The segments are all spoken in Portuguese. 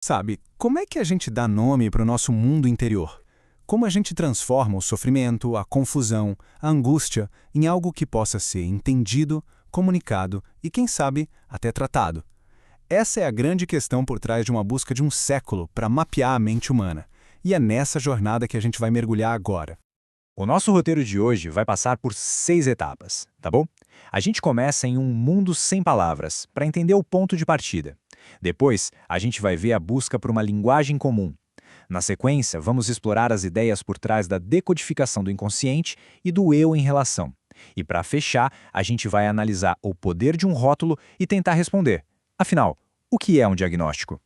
Sabe, como é que a gente dá nome para o nosso mundo interior? Como a gente transforma o sofrimento, a confusão, a angústia em algo que possa ser entendido, comunicado e, quem sabe, até tratado? Essa é a grande questão por trás de uma busca de um século para mapear a mente humana. E é nessa jornada que a gente vai mergulhar agora. O nosso roteiro de hoje vai passar por 6 etapas, tá bom? A gente começa em um mundo sem palavras, para entender o ponto de partida. Depois, a gente vai ver a busca por uma linguagem comum. Na sequência, vamos explorar as ideias por trás da decodificação do inconsciente e do eu em relação. E para fechar, a gente vai analisar o poder de um rótulo e tentar responder. Afinal, o que é um diagnóstico?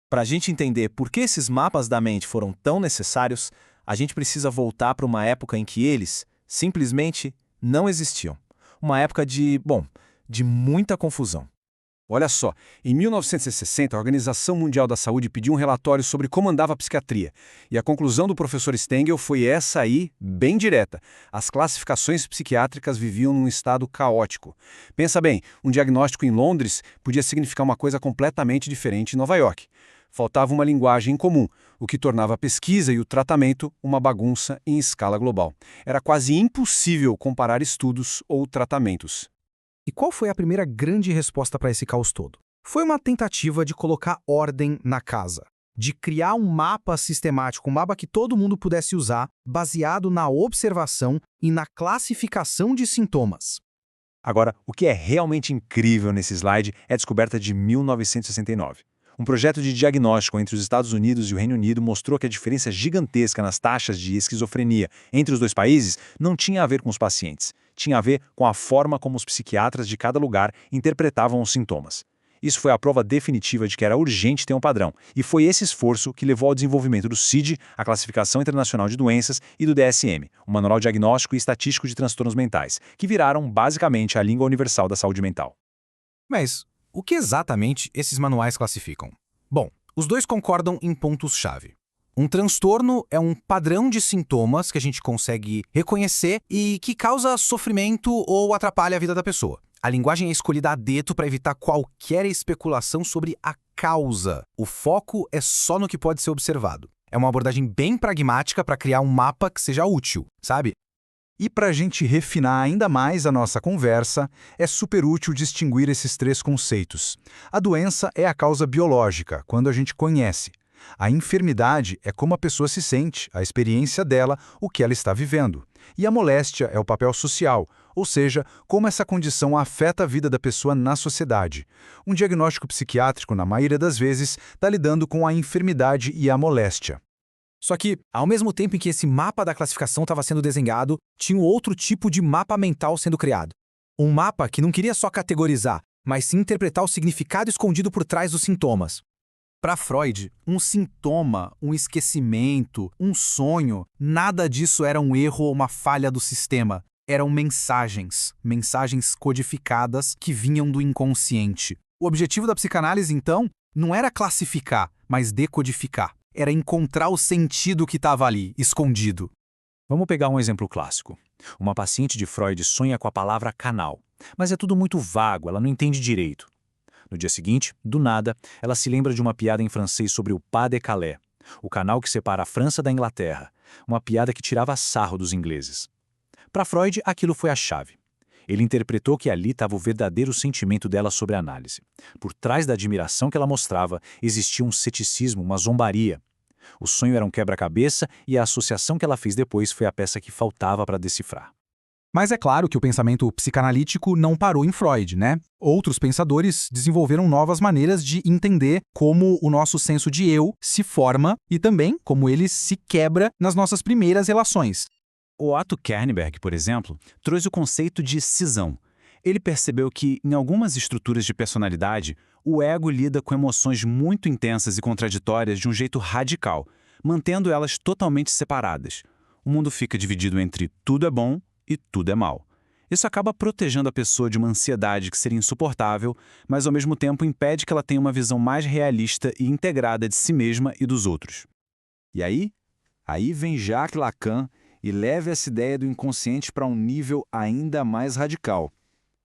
Para a gente entender por que esses mapas da mente foram tão necessários, a gente precisa voltar para uma época em que eles, simplesmente, não existiam. Uma época de muita confusão. Olha só, em 1960, a Organização Mundial da Saúde pediu um relatório sobre como andava a psiquiatria. E a conclusão do professor Stengel foi essa aí, bem direta. As classificações psiquiátricas viviam num estado caótico. Pensa bem, um diagnóstico em Londres podia significar uma coisa completamente diferente em Nova York. Faltava uma linguagem em comum, o que tornava a pesquisa e o tratamento uma bagunça em escala global. Era quase impossível comparar estudos ou tratamentos. E qual foi a primeira grande resposta para esse caos todo? Foi uma tentativa de colocar ordem na casa, de criar um mapa sistemático, um mapa que todo mundo pudesse usar, baseado na observação e na classificação de sintomas. Agora, o que é realmente incrível nesse slide é a descoberta de 1969. Um projeto de diagnóstico entre os Estados Unidos e o Reino Unido mostrou que a diferença gigantesca nas taxas de esquizofrenia entre os dois países não tinha a ver com os pacientes, tinha a ver com a forma como os psiquiatras de cada lugar interpretavam os sintomas. Isso foi a prova definitiva de que era urgente ter um padrão, e foi esse esforço que levou ao desenvolvimento do CID, a Classificação Internacional de Doenças, e do DSM, o Manual Diagnóstico e Estatístico de Transtornos Mentais, que viraram basicamente a língua universal da saúde mental. Mas o que exatamente esses manuais classificam? Bom, os dois concordam em pontos-chave. Um transtorno é um padrão de sintomas que a gente consegue reconhecer e que causa sofrimento ou atrapalha a vida da pessoa. A linguagem é escolhida a dedo para evitar qualquer especulação sobre a causa. O foco é só no que pode ser observado. É uma abordagem bem pragmática para criar um mapa que seja útil, sabe? E para a gente refinar ainda mais a nossa conversa, é super útil distinguir esses três conceitos. A doença é a causa biológica, quando a gente conhece. A enfermidade é como a pessoa se sente, a experiência dela, o que ela está vivendo. E a moléstia é o papel social, ou seja, como essa condição afeta a vida da pessoa na sociedade. Um diagnóstico psiquiátrico, na maioria das vezes, está lidando com a enfermidade e a moléstia. Só que, ao mesmo tempo em que esse mapa da classificação estava sendo desenhado, tinha um outro tipo de mapa mental sendo criado. Um mapa que não queria só categorizar, mas sim interpretar o significado escondido por trás dos sintomas. Para Freud, um sintoma, um esquecimento, um sonho, nada disso era um erro ou uma falha do sistema. Eram mensagens codificadas que vinham do inconsciente. O objetivo da psicanálise, então, não era classificar, mas decodificar. Era encontrar o sentido que estava ali, escondido. Vamos pegar um exemplo clássico. Uma paciente de Freud sonha com a palavra canal, mas é tudo muito vago, ela não entende direito. No dia seguinte, do nada, ela se lembra de uma piada em francês sobre o Pas de Calais, o canal que separa a França da Inglaterra, uma piada que tirava sarro dos ingleses. Para Freud, aquilo foi a chave. Ele interpretou que ali estava o verdadeiro sentimento dela sobre a análise. Por trás da admiração que ela mostrava, existia um ceticismo, uma zombaria. O sonho era um quebra-cabeça e a associação que ela fez depois foi a peça que faltava para decifrar. Mas é claro que o pensamento psicanalítico não parou em Freud, né? Outros pensadores desenvolveram novas maneiras de entender como o nosso senso de eu se forma e também como ele se quebra nas nossas primeiras relações. O Otto Kernberg, por exemplo, trouxe o conceito de cisão. Ele percebeu que, em algumas estruturas de personalidade, o ego lida com emoções muito intensas e contraditórias de um jeito radical, mantendo elas totalmente separadas. O mundo fica dividido entre tudo é bom e tudo é mal. Isso acaba protegendo a pessoa de uma ansiedade que seria insuportável, mas ao mesmo tempo impede que ela tenha uma visão mais realista e integrada de si mesma e dos outros. E aí vem Jacques Lacan e leva essa ideia do inconsciente para um nível ainda mais radical.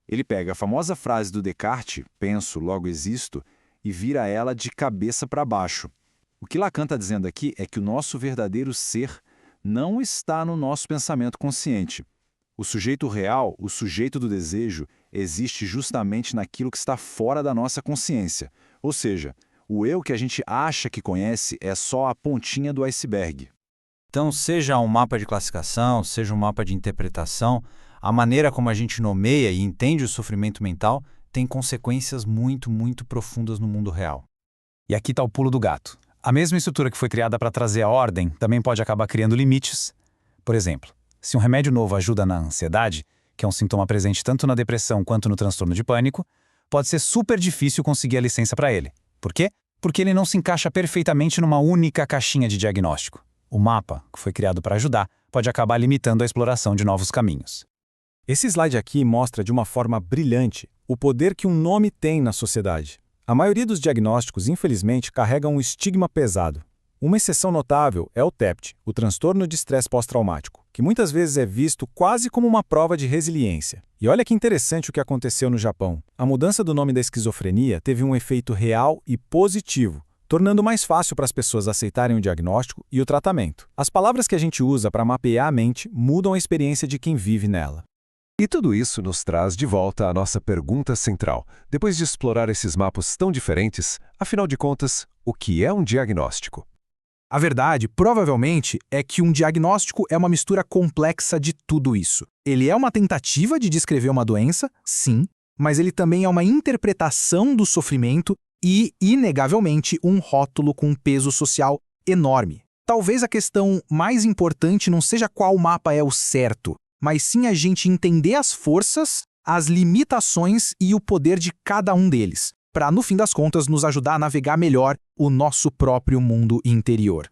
Ele pega a famosa frase do Descartes, penso, logo existo, e vira ela de cabeça para baixo. O que Lacan está dizendo aqui é que o nosso verdadeiro ser não está no nosso pensamento consciente. O sujeito real, o sujeito do desejo, existe justamente naquilo que está fora da nossa consciência. Ou seja, o eu que a gente acha que conhece é só a pontinha do iceberg. Então, seja um mapa de classificação, seja um mapa de interpretação, a maneira como a gente nomeia e entende o sofrimento mental tem consequências muito, muito profundas no mundo real. E aqui está o pulo do gato. A mesma estrutura que foi criada para trazer a ordem também pode acabar criando limites. Por exemplo, se um remédio novo ajuda na ansiedade, que é um sintoma presente tanto na depressão quanto no transtorno de pânico, pode ser super difícil conseguir a licença para ele. Por quê? Porque ele não se encaixa perfeitamente numa única caixinha de diagnóstico. O mapa, que foi criado para ajudar, pode acabar limitando a exploração de novos caminhos. Esse slide aqui mostra de uma forma brilhante o poder que um nome tem na sociedade. A maioria dos diagnósticos, infelizmente, carregam um estigma pesado. Uma exceção notável é o TEPT, o transtorno de estresse pós-traumático, que muitas vezes é visto quase como uma prova de resiliência. E olha que interessante o que aconteceu no Japão. A mudança do nome da esquizofrenia teve um efeito real e positivo, tornando mais fácil para as pessoas aceitarem o diagnóstico e o tratamento. As palavras que a gente usa para mapear a mente mudam a experiência de quem vive nela. E tudo isso nos traz de volta à nossa pergunta central. Depois de explorar esses mapas tão diferentes, afinal de contas, o que é um diagnóstico? A verdade, provavelmente, é que um diagnóstico é uma mistura complexa de tudo isso. Ele é uma tentativa de descrever uma doença, sim, mas ele também é uma interpretação do sofrimento e, inegavelmente, um rótulo com um peso social enorme. Talvez a questão mais importante não seja qual mapa é o certo, mas sim a gente entender as forças, as limitações e o poder de cada um deles, para, no fim das contas, nos ajudar a navegar melhor o nosso próprio mundo interior.